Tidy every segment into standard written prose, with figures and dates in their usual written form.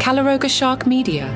Caloroga Shark Media.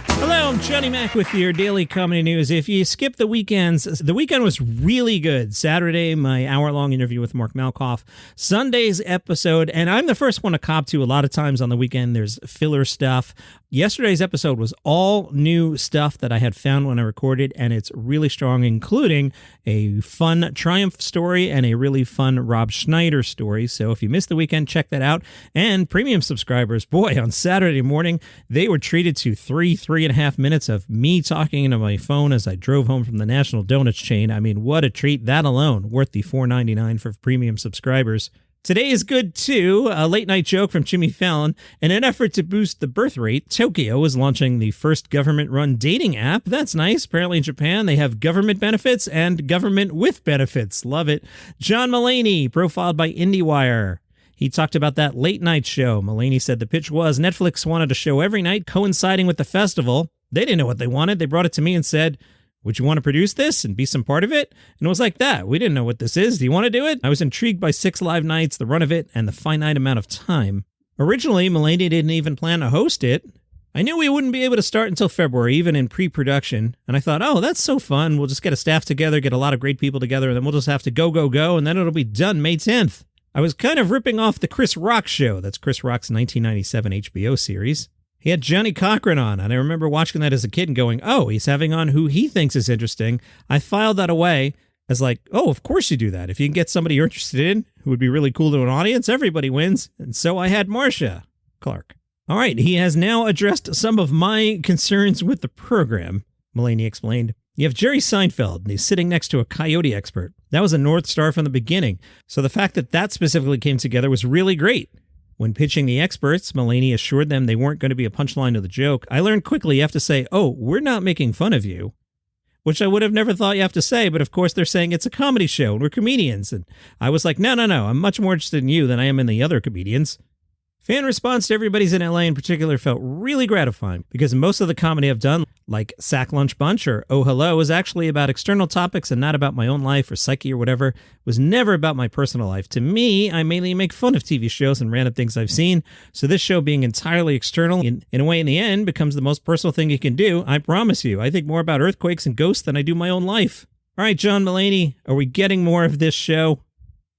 Hello, I'm Johnny Mac with your daily comedy news. If you skip the weekends, the weekend was really good. Saturday, my hour-long interview with Mark Malkoff. Sunday's episode, and I'm the first one to cop to. A lot of times on the weekend, there's filler stuff. Yesterday's episode was all new stuff that I had found when I recorded, and it's really strong, including a fun Triumph story and a really fun Rob Schneider story. So if you missed the weekend, check that out. And premium subscribers, boy, on Saturday morning, they were treated to three and a half minutes of me talking into my phone as I drove home from the National Donuts chain. I mean, what a treat. That alone, worth the $4.99 for premium subscribers. Today is good, too. A late-night joke from Jimmy Fallon. In an effort to boost the birth rate, Tokyo is launching the first government-run dating app. That's nice. Apparently in Japan, they have government benefits and government with benefits. Love it. John Mulaney, profiled by IndieWire. He talked about that late-night show. Mulaney said the pitch was Netflix wanted a show every night coinciding with the festival. They didn't know what they wanted. They brought it to me and said, would you want to produce this and be some part of it? And it was like that. We didn't know what this is. Do you want to do it? I was intrigued by 6 live nights, the run of it, and the finite amount of time. Originally, Mulaney didn't even plan to host it. I knew we wouldn't be able to start until February, even in pre-production. And I thought, oh, that's so fun. We'll just get a staff together, get a lot of great people together, and then we'll just have to go, and then it'll be done May 10th. I was kind of ripping off the Chris Rock show. That's Chris Rock's 1997 HBO series. He had Johnny Cochran on, and I remember watching that as a kid and going, oh, he's having on who he thinks is interesting. I filed that away as like, oh, of course you do that. If you can get somebody you're interested in who would be really cool to an audience, everybody wins. And so I had Marcia Clark. All right, he has now addressed some of my concerns with the program, Mulaney explained. You have Jerry Seinfeld, and he's sitting next to a coyote expert. That was a North Star from the beginning. So the fact that that specifically came together was really great. When pitching the experts, Mulaney assured them they weren't going to be a punchline to the joke. I learned quickly you have to say, oh, we're not making fun of you, which I would have never thought you have to say, but of course they're saying it's a comedy show and we're comedians. And I was like, no, I'm much more interested in you than I am in the other comedians. Fan response to Everybody's in LA in particular felt really gratifying because most of the comedy I've done, like Sack Lunch Bunch or Oh Hello, is actually about external topics and not about my own life or psyche or whatever. It was never about my personal life. To me, I mainly make fun of TV shows and random things I've seen. So this show being entirely external, in a way in the end, becomes the most personal thing you can do. I promise you, I think more about earthquakes and ghosts than I do my own life. All right, John Mulaney, are we getting more of this show?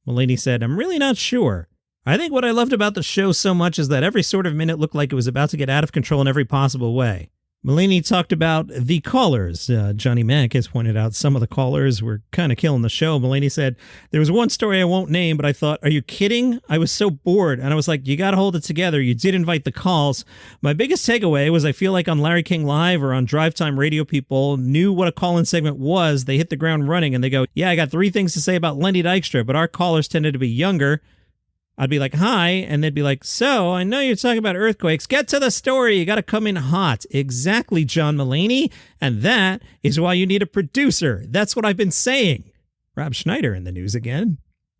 Mulaney said, I'm really not sure. I think what I loved about the show so much is that every sort of minute looked like it was about to get out of control in every possible way. Mulaney talked about the callers. Johnny Mac has pointed out some of the callers were kind of killing the show. Mulaney said, there was one story I won't name, but I thought, are you kidding? I was so bored. And I was like, you got to hold it together. You did invite the calls. My biggest takeaway was I feel like on Larry King Live or on Drive Time Radio, people knew what a call-in segment was. They hit the ground running and they go, yeah, I got 3 things to say about Lenny Dykstra, but our callers tended to be younger. I'd be like, hi, and they'd be like, so, I know you're talking about earthquakes. Get to the story. You got to come in hot. Exactly, John Mulaney. And that is why you need a producer. That's what I've been saying. Rob Schneider in the news again.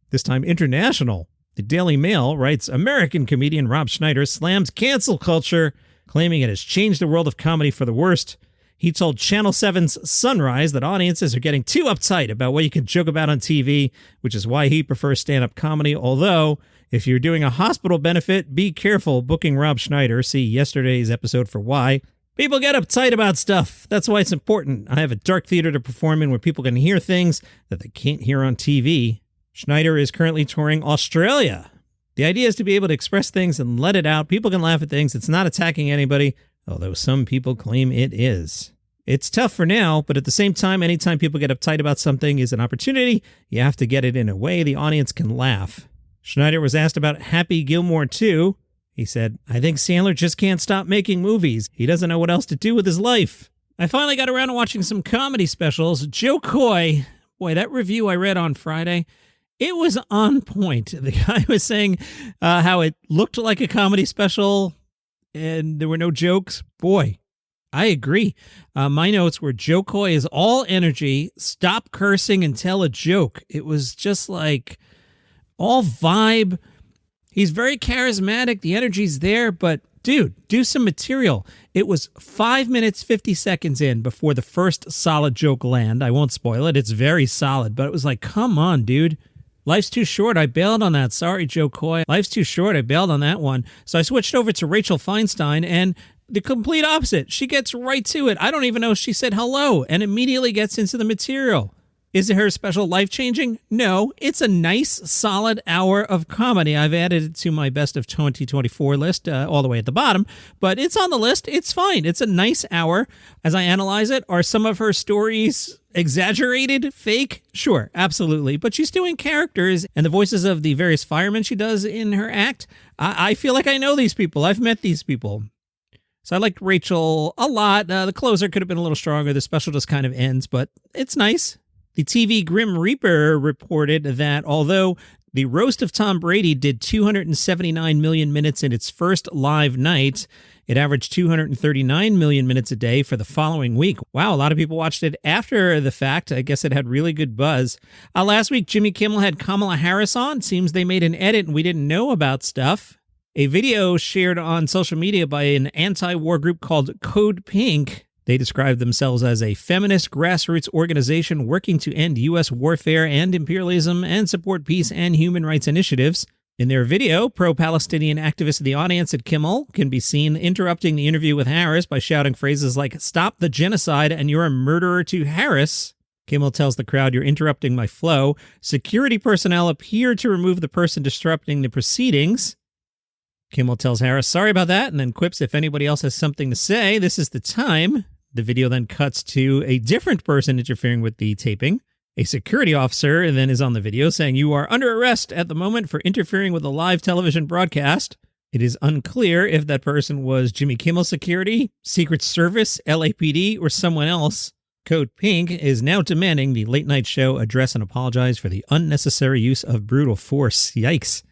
This time international. The Daily Mail writes, American comedian Rob Schneider slams cancel culture, claiming it has changed the world of comedy for the worst. He told Channel 7's Sunrise that audiences are getting too uptight about what you can joke about on TV, which is why he prefers stand-up comedy, although if you're doing a hospital benefit, be careful booking Rob Schneider. See yesterday's episode for why. People get uptight about stuff. That's why it's important. I have a dark theater to perform in where people can hear things that they can't hear on TV. Schneider is currently touring Australia. The idea is to be able to express things and let it out. People can laugh at things. It's not attacking anybody, although some people claim it is. It's tough for now, but at the same time, anytime people get uptight about something is an opportunity. You have to get it in a way the audience can laugh. Schneider was asked about Happy Gilmore 2. He said, I think Sandler just can't stop making movies. He doesn't know what else to do with his life. I finally got around to watching some comedy specials. Joe Coy, boy, that review I read on Friday, it was on point. The guy was saying how it looked like a comedy special and there were no jokes. Boy, I agree. My notes were Joe Coy is all energy, stop cursing and tell a joke. It was just like all vibe. He's very charismatic. The energy's there, but dude, do some material. It was 5 minutes, 50 seconds in before the first solid joke land. I won't spoil it. It's very solid, but it was like, come on, dude. Life's too short. I bailed on that. Sorry, Joe Coy. Life's too short. I bailed on that one. So I switched over to Rachel Feinstein, and the complete opposite. She gets right to it. I don't even know if she said hello, and immediately gets into the material. Is it her special life-changing? No, it's a nice, solid hour of comedy. I've added it to my best of 2024 list, all the way at the bottom, but it's on the list. It's fine. It's a nice hour. As I analyze it, are some of her stories exaggerated, fake? Sure, absolutely. But she's doing characters, and the voices of the various firemen she does in her act, I feel like I know these people. I've met these people. So I liked Rachel a lot. The closer could have been a little stronger. The special just kind of ends, but it's nice. The TV Grim Reaper reported that although the roast of Tom Brady did 279 million minutes in its first live night, it averaged 239 million minutes a day for the following week. Wow, a lot of people watched it after the fact. I guess it had really good buzz. Last week, Jimmy Kimmel had Kamala Harris on. Seems they made an edit and we didn't know about stuff. A video shared on social media by an anti-war group called Code Pink. They describe themselves as a feminist grassroots organization working to end U.S. warfare and imperialism and support peace and human rights initiatives. In their video, pro-Palestinian activists in the audience at Kimmel can be seen interrupting the interview with Harris by shouting phrases like, "Stop the genocide and you're a murderer" to Harris. Kimmel tells the crowd, "You're interrupting my flow." Security personnel appear to remove the person disrupting the proceedings. Kimmel tells Harris, "Sorry about that," and then quips, "If anybody else has something to say, this is the time." The video then cuts to a different person interfering with the taping. A security officer then is on the video saying, "You are under arrest at the moment for interfering with a live television broadcast." It is unclear if that person was Jimmy Kimmel Security, Secret Service, LAPD, or someone else. Code Pink is now demanding the late night show address and apologize for the unnecessary use of brutal force. Yikes.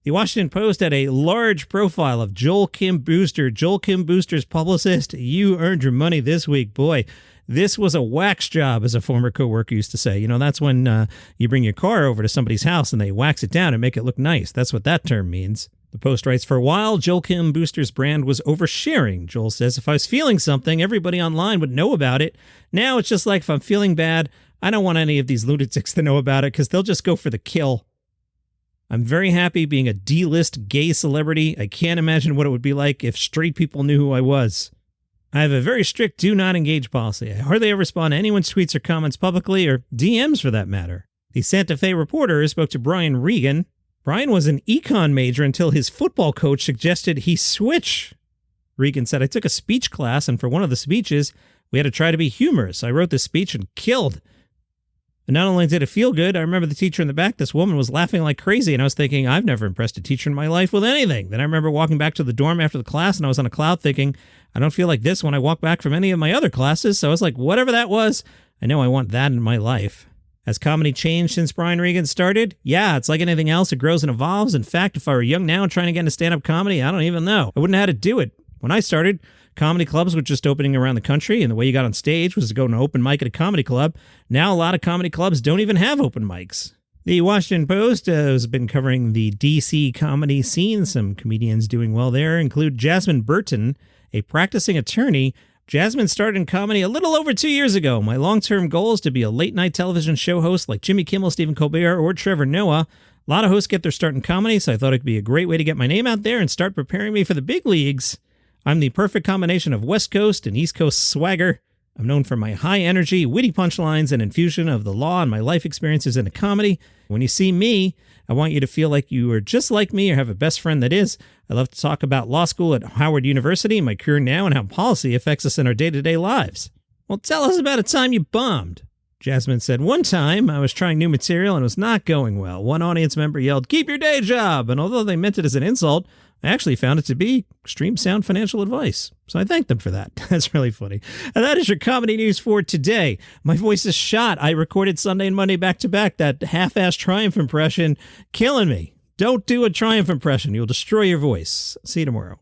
The Washington Post had a large profile of Joel Kim Booster. Joel Kim Booster's publicist. "You earned your money this week, boy. This was a wax job," as a former coworker used to say. You know, that's when you bring your car over to somebody's house and they wax it down and make it look nice. That's what that term means. The Post writes, "For a while, Joel Kim Booster's brand was oversharing. Joel says, if I was feeling something, everybody online would know about it. Now it's just like if I'm feeling bad, I don't want any of these lunatics to know about it because they'll just go for the kill. I'm very happy being a D-list gay celebrity. I can't imagine what it would be like if straight people knew who I was. I have a very strict do not engage policy. I hardly ever respond to anyone's tweets or comments publicly, or DMs for that matter." The Santa Fe Reporter spoke to Brian Regan. Brian was an econ major until his football coach suggested he switch. Regan said, "I took a speech class, and for one of the speeches, we had to try to be humorous. I wrote this speech and killed. And not only did it feel good, I remember the teacher in the back, this woman was laughing like crazy, and I was thinking, I've never impressed a teacher in my life with anything. Then I remember walking back to the dorm after the class, and I was on a cloud thinking, I don't feel like this when I walk back from any of my other classes. So I was like, whatever that was, I know I want that in my life." Has comedy changed since Brian Regan started? Yeah, it's like anything else. It grows and evolves. In fact, if I were young now and trying to get into stand-up comedy, I don't even know. I wouldn't know how to do it. When I started, comedy clubs were just opening around the country, and the way you got on stage was to go to an open mic at a comedy club. Now a lot of comedy clubs don't even have open mics. The Washington Post has been covering the DC comedy scene. Some comedians doing well there include Jasmine Burton, a practicing attorney. Jasmine started in comedy a little over 2 years ago. "My long-term goal is to be a late-night television show host like Jimmy Kimmel, Stephen Colbert, or Trevor Noah. A lot of hosts get their start in comedy, so I thought it could be a great way to get my name out there and start preparing me for the big leagues. I'm the perfect combination of West Coast and East Coast swagger. I'm known for my high energy, witty punchlines, and infusion of the law and my life experiences into comedy. When you see me, I want you to feel like you are just like me or have a best friend that is. I love to talk about law school at Howard University, my career now, and how policy affects us in our day-to-day lives." Well, tell us about a time you bombed. Jasmine said, "One time I was trying new material and it was not going well. One audience member yelled, 'Keep your day job!' And although they meant it as an insult, I actually found it to be extreme sound financial advice. So I thanked them for that." That's really funny. And that is your comedy news for today. My voice is shot. I recorded Sunday and Monday back-to-back. That half-assed Triumph impression, killing me. Don't do a Triumph impression. You'll destroy your voice. See you tomorrow.